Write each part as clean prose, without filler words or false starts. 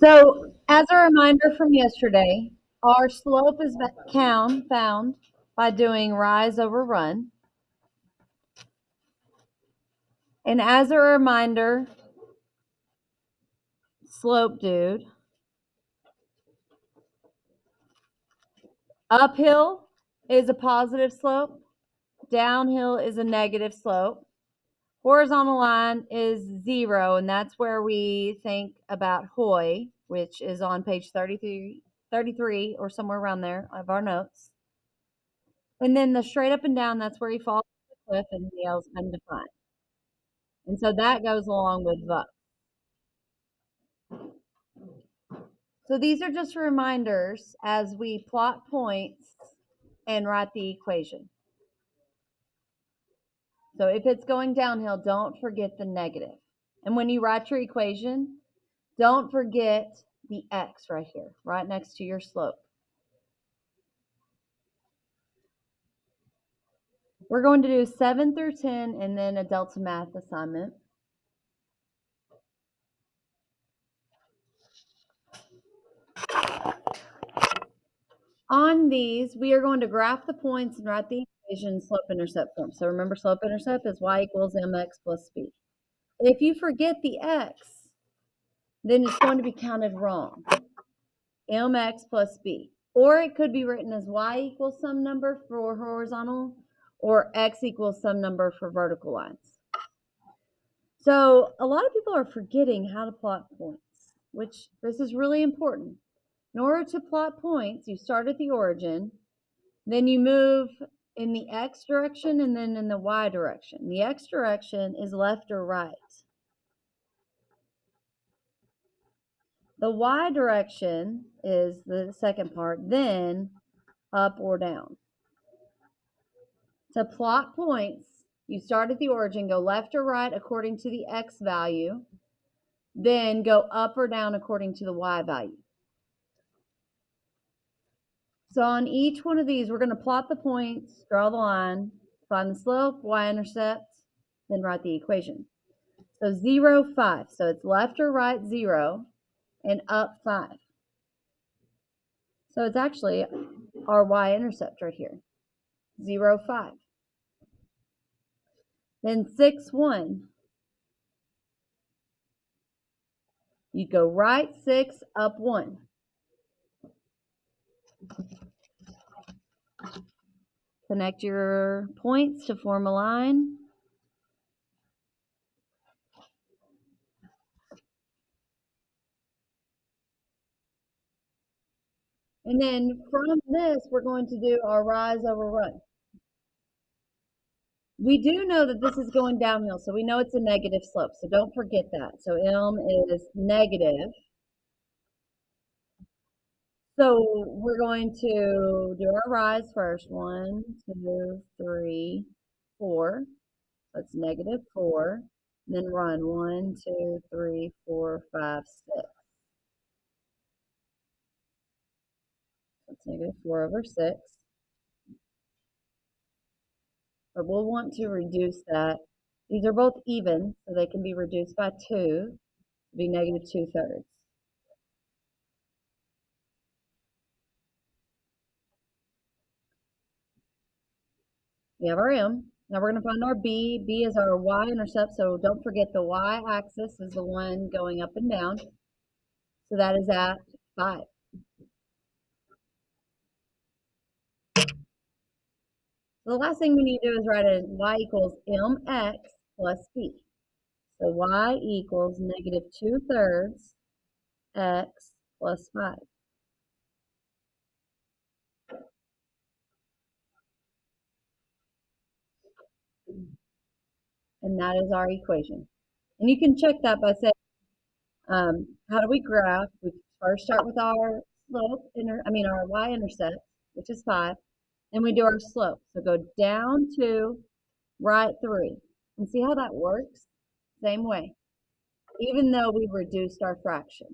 So, as a reminder from yesterday, our slope is found by doing rise over run. And as a reminder, slope dude, uphill is a positive slope, downhill is a negative slope. Horizontal line is 0, and that's where we think about Hoy, which is on page 33 or somewhere around there of our notes. And then the straight up and down, that's where he falls off the cliff and yells undefined. And so that goes along with the. So these are just reminders as we plot points and write the equation. So if it's going downhill, don't forget the negative. And when you write your equation, don't forget the x right here, right next to your slope. We're going to do 7 through 10 and then a Delta Math assignment. On these, we are going to graph the points and write the equation slope-intercept form. So remember, slope-intercept is y equals mx plus b. If you forget the x, then it's going to be counted wrong. mx plus b. Or it could be written as y equals some number for horizontal or x equals some number for vertical lines. So a lot of people are forgetting how to plot points, which this is really important. In order to plot points, you start at the origin, then you move in the x direction and then in the y direction. The x direction is left or right. The y direction is the second part, then up or down. To plot points, you start at the origin, go left or right according to the x value, then go up or down according to the y value. So on each one of these, we're going to plot the points, draw the line, find the slope, y-intercept, then write the equation. So 0, 5. So it's left or right 0 and up 5. So it's actually our y-intercept right here, 0, 5. Then 6, 1. You go right 6, up 1. Connect your points to form a line. And then from this, we're going to do our rise over run. We do know that this is going downhill, so we know it's a negative slope, so don't forget that. So M is negative. So we're going to do our rise first. 1, 2, 3, 4. That's negative 4. And then run 1, 2, 3, 4, 5, 6. That's negative 4 over 6. But we'll want to reduce that. These are both even, so they can be reduced by 2 to be negative 2/3. We have our M. Now we're going to find our B. B is our y-intercept, so don't forget the y-axis is the one going up and down. So that is at 5. So the last thing we need to do is write a y equals mx plus b. So y equals negative 2/3 x plus 5. And that is our equation. And you can check that by saying, how do we graph? We first start with our slope, our y-intercept, which is 5, and we do our slope. So go down 2, right 3. And see how that works? Same way, even though we reduced our fraction.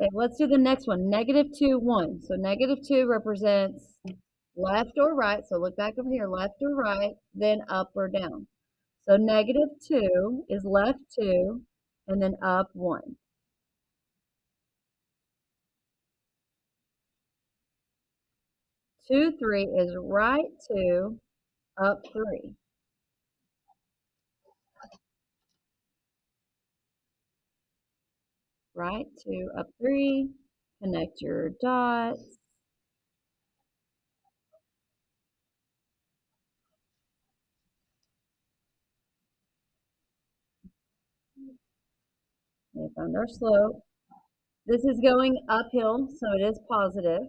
Okay, let's do the next one, negative 2, 1. So negative 2 represents left or right. So look back over here, left or right, then up or down. So -2 is left 2 and then up 1. 2, 3 is right 2, up 3. Right 2, up 3. Connect your dots. We found our slope. This is going uphill, so it is positive.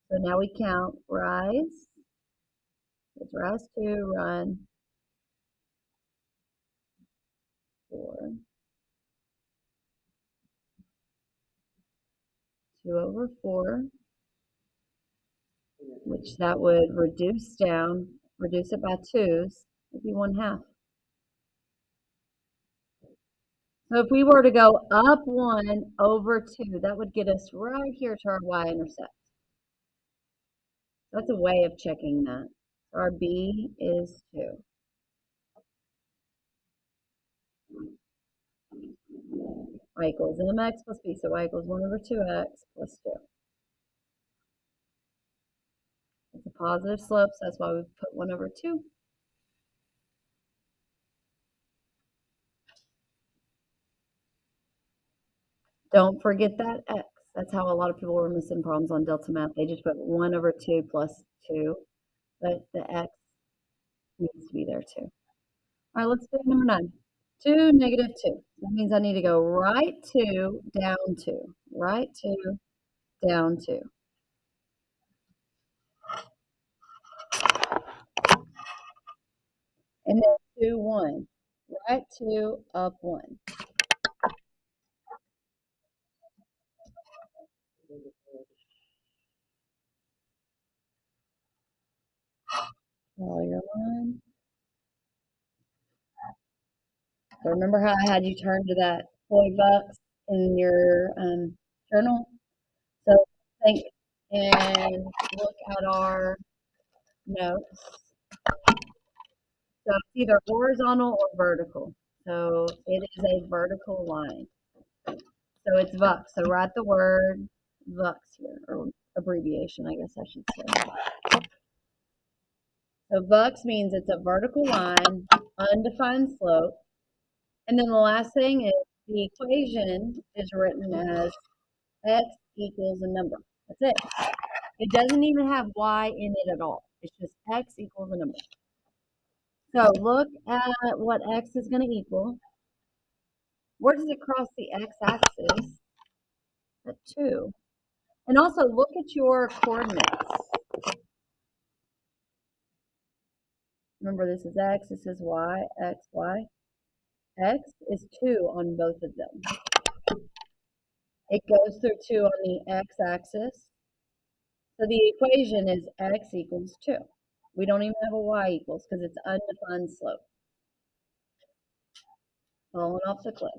So now we count rise. It's rise 2, run 4. 2 over 4, which that would reduce down, reduce it by 2's, it'd be 1/2. So if we were to go up 1 over 2, that would get us right here to our y-intercept. That's a way of checking that. So our b is 2. Y equals mx plus b, so y equals 1 over 2x plus 2. It's a positive slope, so that's why we put 1 over 2. Don't forget that x. That's how a lot of people were missing problems on Delta Math. They just put 1 over 2 plus 2, but the x needs to be there too. All right, let's do number 9. 2, -2. That means I need to go right 2, down 2. Right 2, down 2. And then 2, 1. Right 2, up 1. Follow your line. So remember how I had you turn to that toy box in your journal? So think and look at our notes. So it's either horizontal or vertical. So it is a vertical line. So it's VUX. So write the word VUX here, or abbreviation, I guess I should say. So VUX means it's a vertical line, undefined slope. And then the last thing is the equation is written as x equals a number. That's it. It doesn't even have y in it at all. It's just x equals a number. So look at what x is going to equal. Where does it cross the x-axis? At 2. And also look at your coordinates. Remember, this is x, this is y, x, y. X is 2 on both of them. It goes through 2 on the x-axis. So the equation is x equals 2. We don't even have a y equals because it's undefined slope. Falling off the cliff.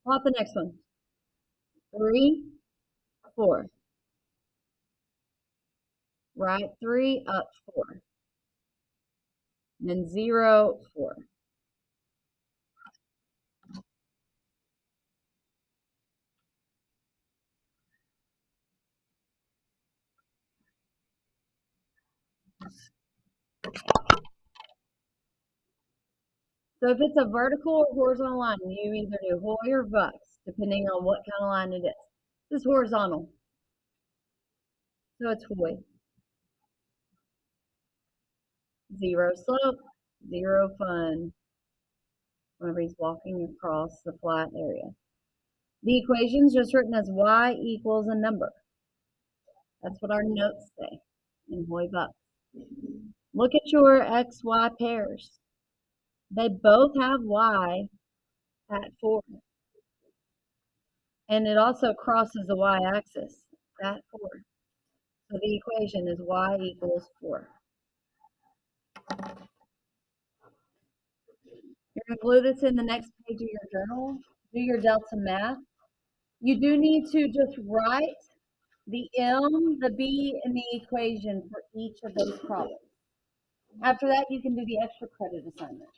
Plot the next one. 3, 4. Right 3, up 4. And then 0, 4. So if it's a vertical or horizontal line, you either do Hoy or Vux, depending on what kind of line it is. This is horizontal, so it's Hoy. 0 slope, 0 fun whenever he's walking across the flat area. The equation is just written as y equals a number. That's what our notes say in Hoy Vux. Look at your xy pairs. They both have y at 4. And it also crosses the y-axis at 4. So the equation is y equals 4. You're going to glue this in the next page of your journal. Do your Delta Math. You do need to just write the m, the b, and the equation for each of those problems. After that, you can do the extra credit assignment.